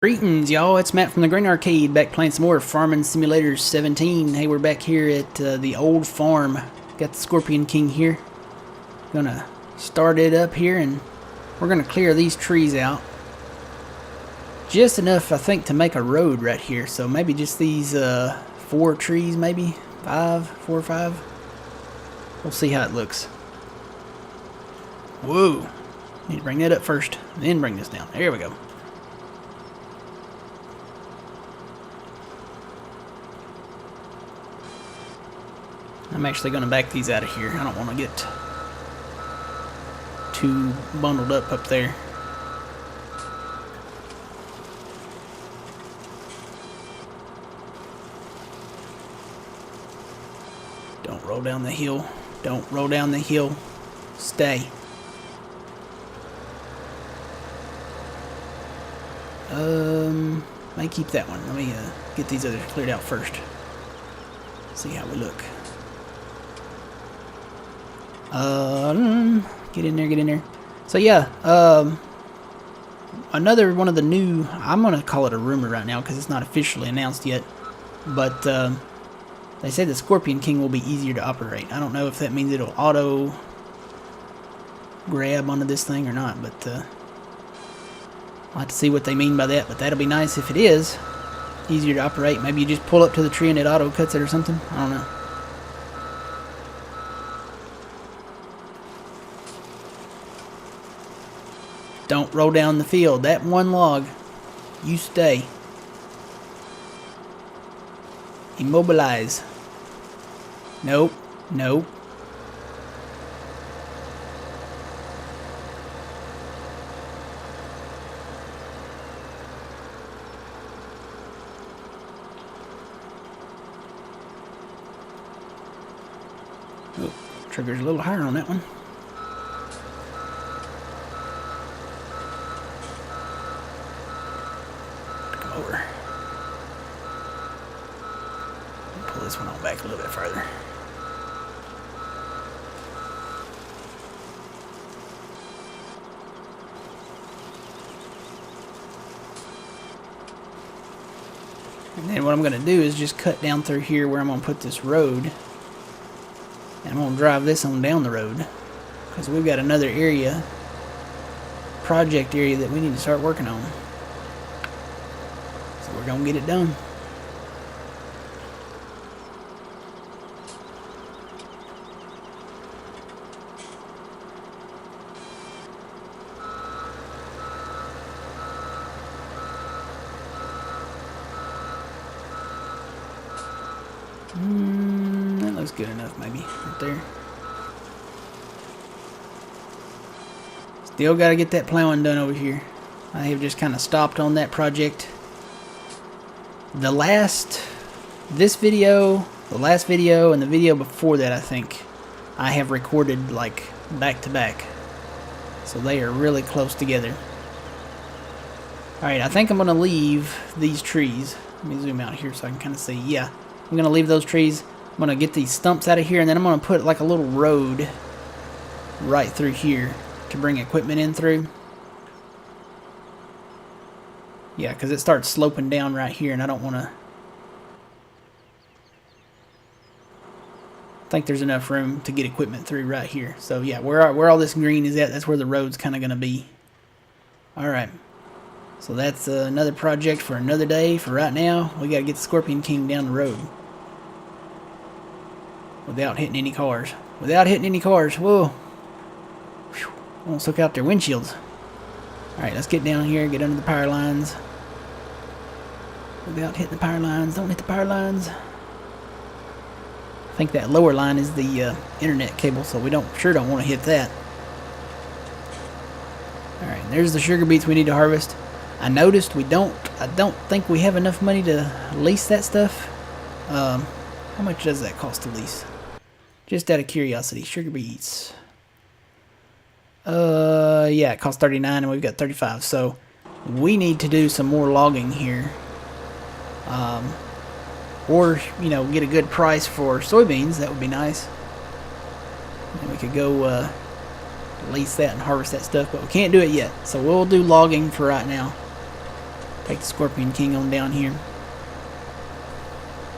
Greetings, y'all. It's Matt from the Green Arcade, back playing some more Farming Simulator 17. Hey, we're back here at the old farm. Got the Scorpion King here. Gonna start it up here, and we're gonna clear these trees out. Just enough, I think, to make a road right here. So maybe just these 4 trees, maybe 4 or 5. We'll see how it looks. Whoa! Need to bring that up first, then bring this down. There we go. I'm actually going to back these out of here. I don't want to get too bundled up there. Don't roll down the hill. Don't roll down the hill. Stay. May keep that one. Let me get these others cleared out first. See how we look. Get in there, get in there. So yeah, another one of the new, I'm gonna call it a rumor right now because it's not officially announced yet, but they say the Scorpion King will be easier to operate. I don't know if that means it'll auto grab onto this thing or not, but I'll have to see what they mean by that. But that'll be nice if it is easier to operate. Maybe you just pull up to the tree and it auto cuts it or something. I don't know. Don't roll down the field. That one log. You stay. Immobilize. Nope. Nope. Oh, trigger's a little higher on that one. Over. Pull this one on back a little bit further. And then what I'm going to do is just cut down through here where I'm going to put this road. And I'm going to drive this on down the road. Because we've got another area, project area, that we need to start working on. So we're going to get it done. That looks good enough, maybe, right there. Still got to get that plowing done over here. I have just kind of stopped on that project. The last video, and the video before that, I think, I have recorded like back to back. So they are really close together. Alright, I think I'm going to leave these trees. Let me zoom out here so I can kind of see. Yeah, I'm going to leave those trees. I'm going to get these stumps out of here, and then I'm going to put like a little road right through here to bring equipment in through. Yeah, because it starts sloping down right here, and I don't want to. I think there's enough room to get equipment through right here. So yeah, where all this green is at, that's where the road's kind of going to be. Alright. So that's another project for another day. For right now, we got to get the Scorpion King down the road. Without hitting any cars. Without hitting any cars. Whoa. Whew. Almost took out their windshields. Alright, let's get down here, get under the power lines. Without hitting the power lines. Don't hit the power lines. I think that lower line is the internet cable, so we sure don't want to hit that. Alright, there's the sugar beets we need to harvest. I noticed I don't think we have enough money to lease that stuff. How much does that cost to lease? Just out of curiosity, sugar beets. Yeah, it costs 39 and we've got 35, so we need to do some more logging here. Or, you know, get a good price for soybeans. That would be nice. And we could go lease that and harvest that stuff, but we can't do it yet. So we'll do logging for right now. Take the Scorpion King on down here.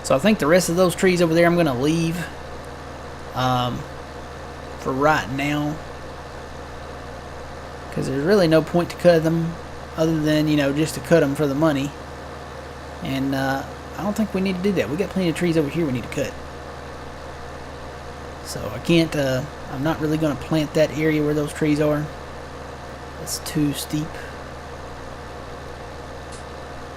So I think the rest of those trees over there I'm going to leave for right now, because there's really no point to cut them other than, you know, just to cut them for the money. And I don't think we need to do that. We got plenty of trees over here we need to cut. So I can't, I'm not really going to plant that area where those trees are. It's too steep.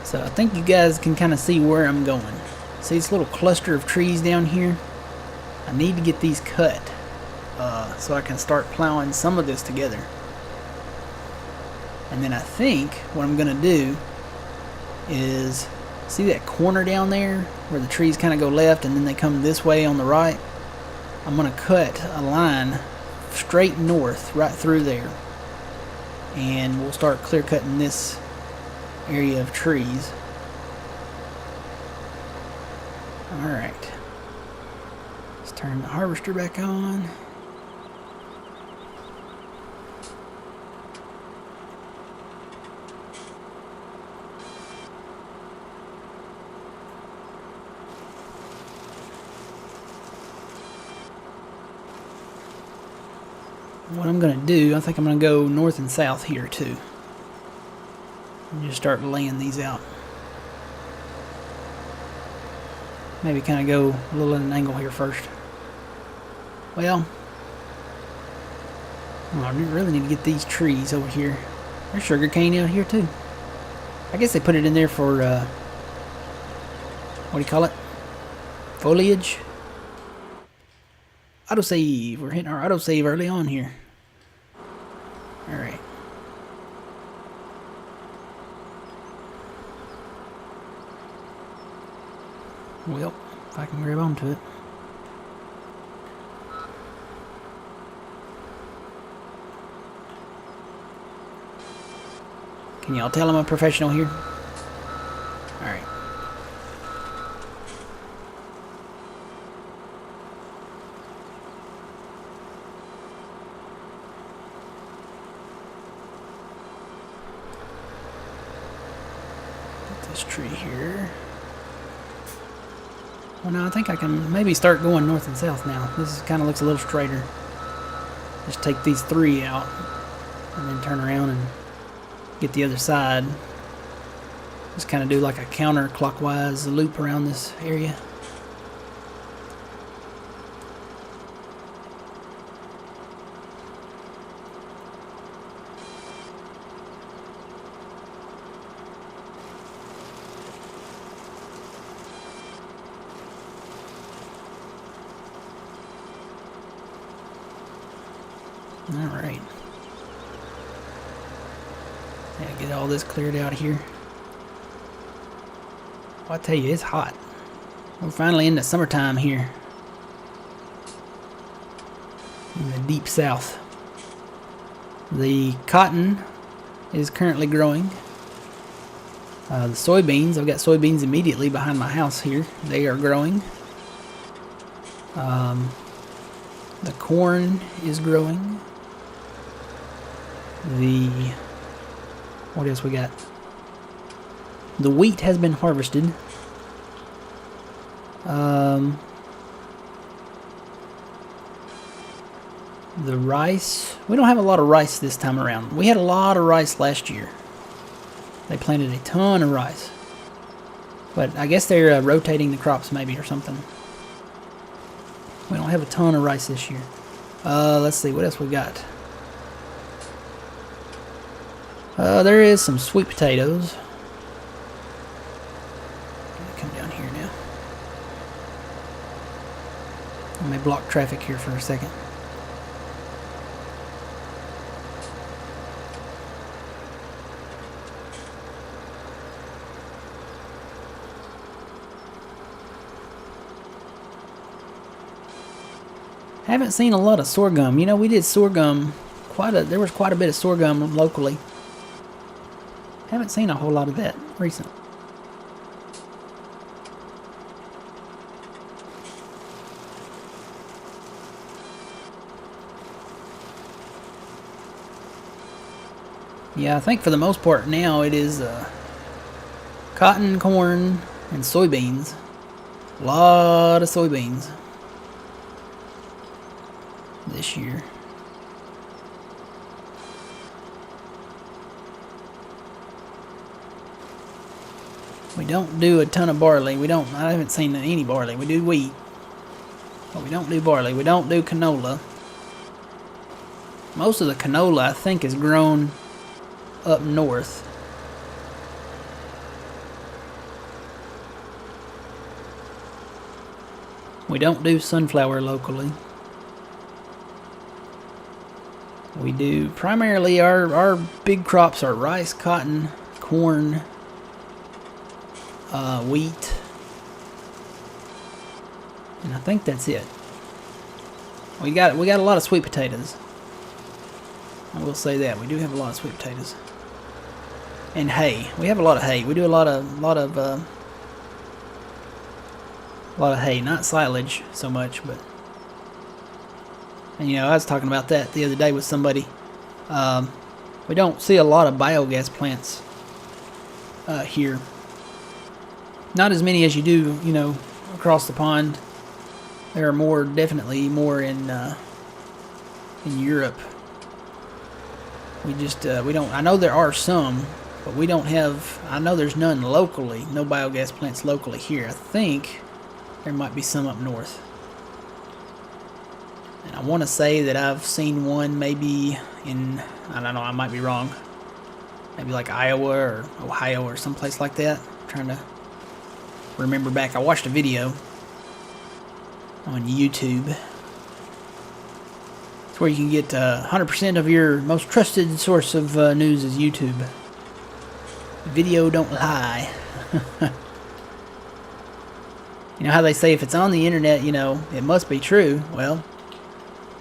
So I think you guys can kind of see where I'm going. See this little cluster of trees down here? I need to get these cut so I can start plowing some of this together. And then I think what I'm going to do is, see that corner down there where the trees kind of go left and then they come this way on the right? I'm going to cut a line straight north right through there. And we'll start clear cutting this area of trees. Alright. Let's turn the harvester back on. What I'm going to do, I think I'm going to go north and south here too. And just start laying these out. Maybe kind of go a little at an angle here first. Well, I really need to get these trees over here. There's sugar cane out here too. I guess they put it in there for, what do you call it? Foliage? Autosave. We're hitting our autosave early on here. Alright. Well, if I can grab onto it. Can y'all tell I'm a professional here? Alright. This tree here. Well, no, I think I can maybe start going north and south now. This kind of looks a little straighter. Just take these three out and then turn around and get the other side. Just kind of do like a counterclockwise loop around this area. Alright. Yeah, get all this cleared out here. Well, I tell you, it's hot. We're finally in the summertime here. In the deep south. The cotton is currently growing. The soybeans, I've got soybeans immediately behind my house here. They are growing. The corn is growing. What else we got? The wheat has been harvested. The rice, we don't have a lot of rice this time around. We had a lot of rice last year. They planted a ton of rice. But I guess they're rotating the crops maybe or something. We don't have a ton of rice this year. Let's see, what else we got? There is some sweet potatoes. Come down here now. Let me block traffic here for a second. Haven't seen a lot of sorghum. You know, we did sorghum there was quite a bit of sorghum locally. Haven't seen a whole lot of that recently. Yeah, I think for the most part now it is Cotton, corn, and soybeans. A lot of soybeans this year. We don't do a ton of barley. I haven't seen any barley. We do wheat, but we don't do barley. We don't do canola. Most of the canola, I think, is grown up north. We don't do sunflower locally. We do primarily our big crops are rice, cotton, corn, wheat, and I think that's it. We got a lot of sweet potatoes. I will say that we do have a lot of sweet potatoes and hay. We have a lot of hay. We do a lot of hay, not silage so much, but. And you know, I was talking about that the other day with somebody. We don't see a lot of biogas plants here. Not as many as you do, you know, across the pond. There are definitely more in Europe. We don't. I know there are some, but we don't have. I know there's none locally. No biogas plants locally here. I think there might be some up north. And I want to say that I've seen one maybe in, I don't know, I might be wrong. Maybe like Iowa or Ohio or someplace like that. I'm trying to remember back. I watched a video on YouTube. It's where you can get 100% of your most trusted source of news is YouTube. Video don't lie. You know how they say if it's on the internet, you know, it must be true. Well,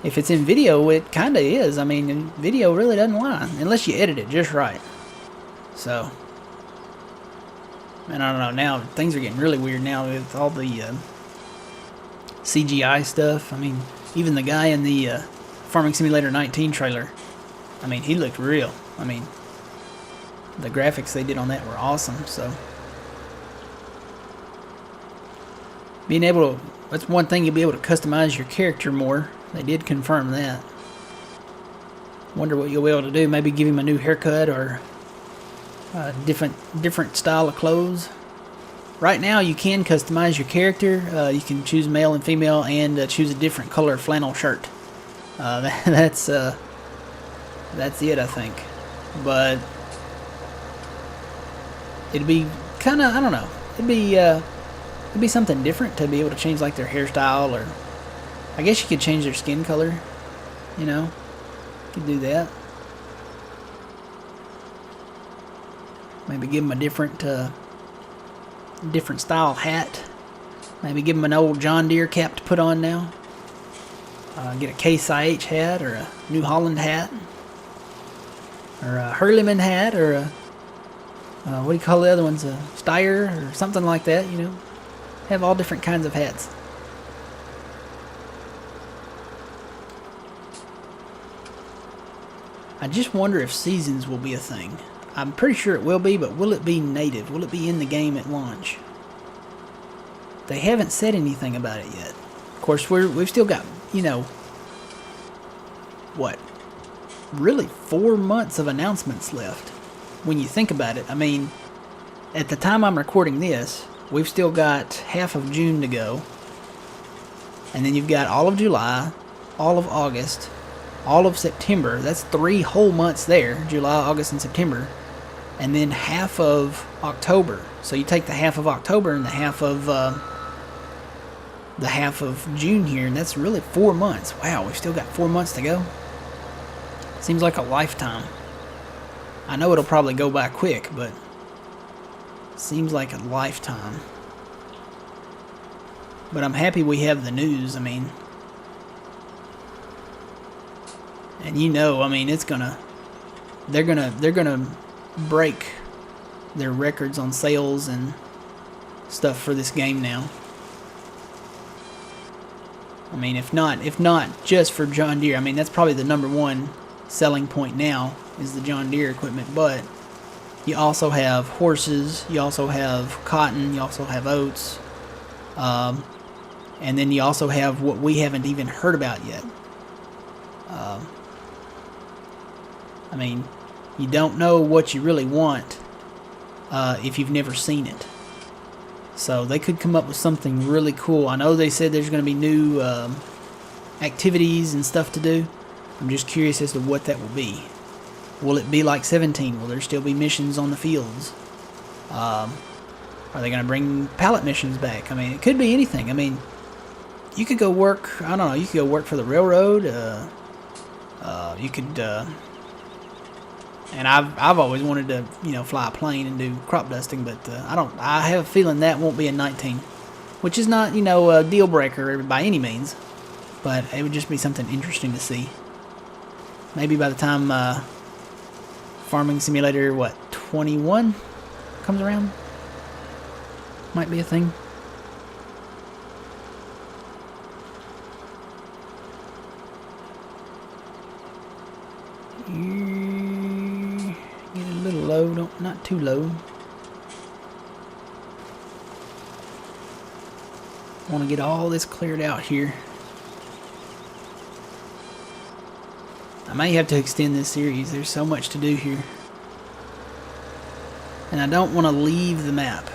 if it's in video, it kind of is. I mean, video really doesn't lie, unless you edit it just right. So, and I don't know, now things are getting really weird now with all the CGI stuff. I mean, even the guy in the Farming Simulator 19 trailer, I mean, he looked real. I mean, the graphics they did on that were awesome, so. Being able to, that's one thing, you'll be able to customize your character more. They did confirm that. Wonder what you'll be able to do. Maybe give him a new haircut or a different style of clothes. Right now, you can customize your character. You can choose male and female, and choose a different color flannel shirt. That's it, I think. But it'd be kind of, I don't know. It'd be something different to be able to change like their hairstyle, or I guess you could change their skin color. You know, you could do that. Maybe give them a different style hat. Maybe give them an old John Deere cap to put on now. Get a Case IH hat, or a New Holland hat, or a Hurleyman hat, or a what do you call the other ones? A Steyr or something like that. You know, have all different kinds of hats. I just wonder if seasons will be a thing. I'm pretty sure it will be, but will it be native? Will it be in the game at launch? They haven't said anything about it yet. Of course, we've still got, you know, what? Really 4 months of announcements left. When you think about it, I mean, at the time I'm recording this, we've still got half of June to go. And then you've got all of July, all of August, all of September. That's 3 whole months there, July, August, and September. And then half of October. So you take the half of October and the half of June here, and that's really 4 months. Wow, we've still got 4 months to go. Seems like a lifetime. I know it'll probably go by quick, but seems like a lifetime. But I'm happy we have the news. I mean, and you know, I mean, they're gonna break their records on sales and stuff for this game now. I mean, if not just for John Deere, I mean, that's probably the #1 selling point now is the John Deere equipment. But You also have horses, you also have cotton, you also have oats, and then you also have what we haven't even heard about yet. I mean, you don't know what you really want if you've never seen it. So they could come up with something really cool. I know they said there's going to be new activities and stuff to do. I'm just curious as to what that will be. Will it be like 17? Will there still be missions on the fields? Are they going to bring pallet missions back? I mean, it could be anything. I mean, you could go work, I don't know, you could go work for the railroad. You could, and I've always wanted to, you know, fly a plane and do crop dusting, but I have a feeling that won't be in 19. Which is not, you know, a deal breaker by any means, but it would just be something interesting to see. Maybe by the time Farming Simulator, 21 comes around? Might be a thing. Get a little low, not too low. Want to get all this cleared out here. I may have to extend this series. There's so much to do here. And I don't want to leave the map,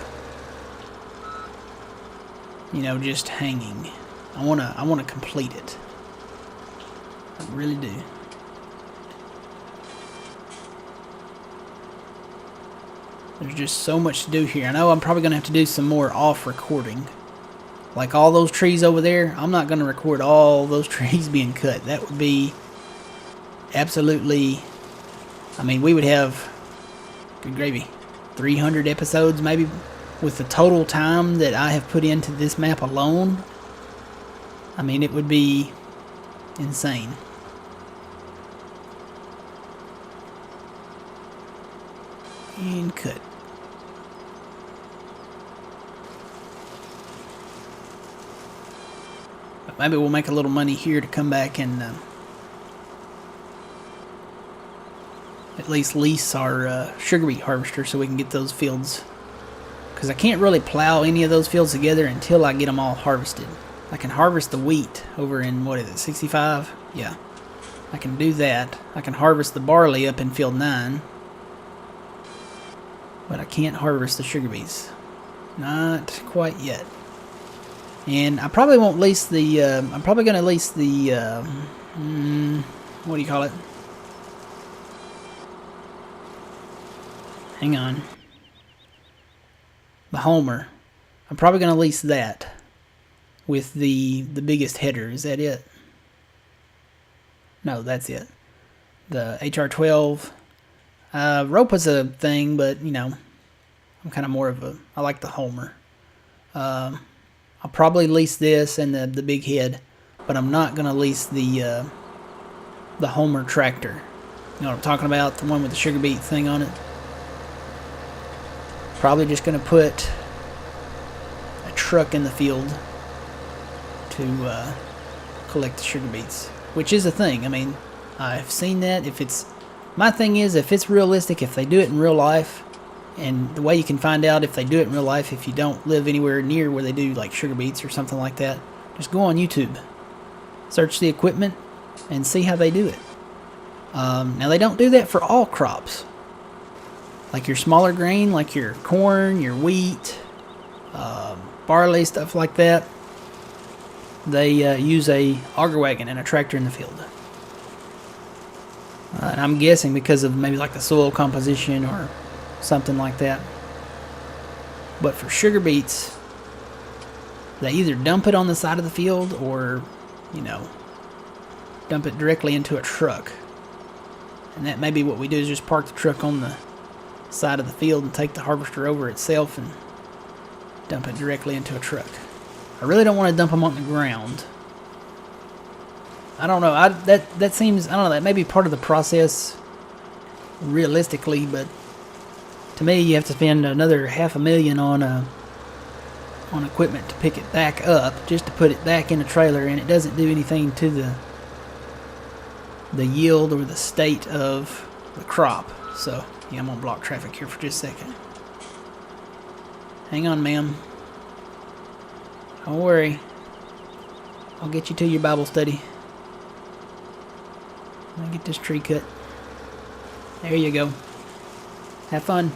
you know, just hanging. I want to complete it. I really do. There's just so much to do here. I know I'm probably going to have to do some more off recording. Like all those trees over there, I'm not going to record all those trees being cut. That would be absolutely, I mean, we would have, good gravy, 300 episodes maybe with the total time that I have put into this map alone. I mean, it would be insane. And cut. But maybe we'll make a little money here to come back and at least lease our sugar beet harvester so we can get those fields. Because I can't really plow any of those fields together until I get them all harvested. I can harvest the wheat over in, what is it, 65? Yeah. I can do that. I can harvest the barley up in field 9. But I can't harvest the sugar beets. Not quite yet. And I probably won't lease the, I'm probably going to lease the, what do you call it? Hang on. The Homer. I'm probably going to lease that with the biggest header. Is that it? No, that's it. The HR12. Rope was a thing, but, you know, I'm kind of more of a, I like the Homer. I'll probably lease this and the big head, but I'm not going to lease the Homer tractor. You know what I'm talking about? The one with the sugar beet thing on it. Probably just going to put a truck in the field to collect the sugar beets, which is a thing. I mean, I've seen that. If it's, my thing is, if it's realistic, if they do it in real life, and the way you can find out if they do it in real life, if you don't live anywhere near where they do like sugar beets or something like that, just go on YouTube, search the equipment, and see how they do it. Now they don't do that for all crops. Like your smaller grain, like your corn, your wheat, barley, stuff like that. They use a auger wagon and a tractor in the field. And I'm guessing because of maybe like the soil composition or something like that. But for sugar beets, they either dump it on the side of the field or, you know, dump it directly into a truck. And that may be what we do, is just park the truck on the side of the field and take the harvester over itself and dump it directly into a truck. I really don't want to dump them on the ground. I don't know. That seems, I don't know, that may be part of the process realistically, but to me, you have to spend another $500,000 on equipment to pick it back up, just to put it back in a trailer, and it doesn't do anything to the yield or the state of the crop. So, yeah, I'm going to block traffic here for just a second. Hang on, ma'am. Don't worry. I'll get you to your Bible study. Let me get this tree cut. There you go. Have fun.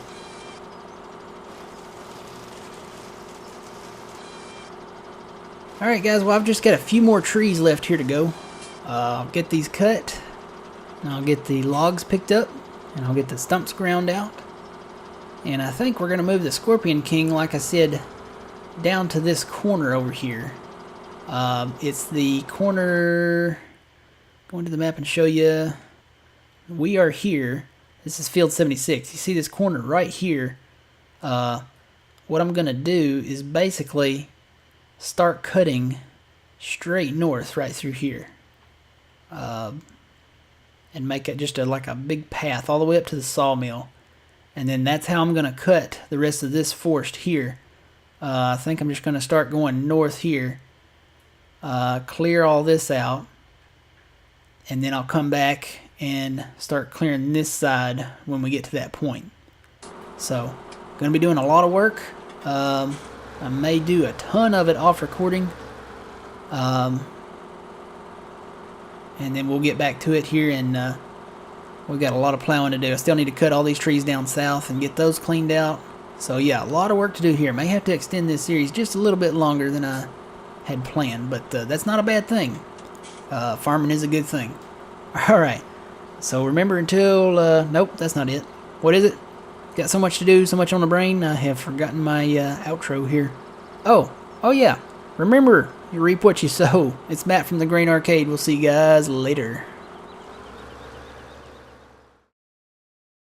Alright guys, well I've just got a few more trees left here to go. I'll get these cut, and I'll get the logs picked up, and I'll get the stumps ground out. And I think we're going to move the Scorpion King, like I said, down to this corner over here. It's the corner, going to the map and show you, we are here. This is field 76. You see this corner right here. What I'm going to do is basically start cutting straight north right through here. And make it just like a big path all the way up to the sawmill. And then that's how I'm going to cut the rest of this forest here. I think I'm just going to start going north here. Clear all this out. And then I'll come back and start clearing this side when we get to that point. So, going to be doing a lot of work. I may do a ton of it off recording. And then we'll get back to it here, and we've got a lot of plowing to do. I still need to cut all these trees down south and get those cleaned out. So yeah, a lot of work to do here. May have to extend this series just a little bit longer than I had planned, but that's not a bad thing. Farming is a good thing. Alright, so remember until, nope, that's not it. What is it? Got so much to do, so much on the brain, I have forgotten my outro here. Oh yeah, remember, you reap what you sow. It's Matt from the Grain Arcade. We'll see you guys later.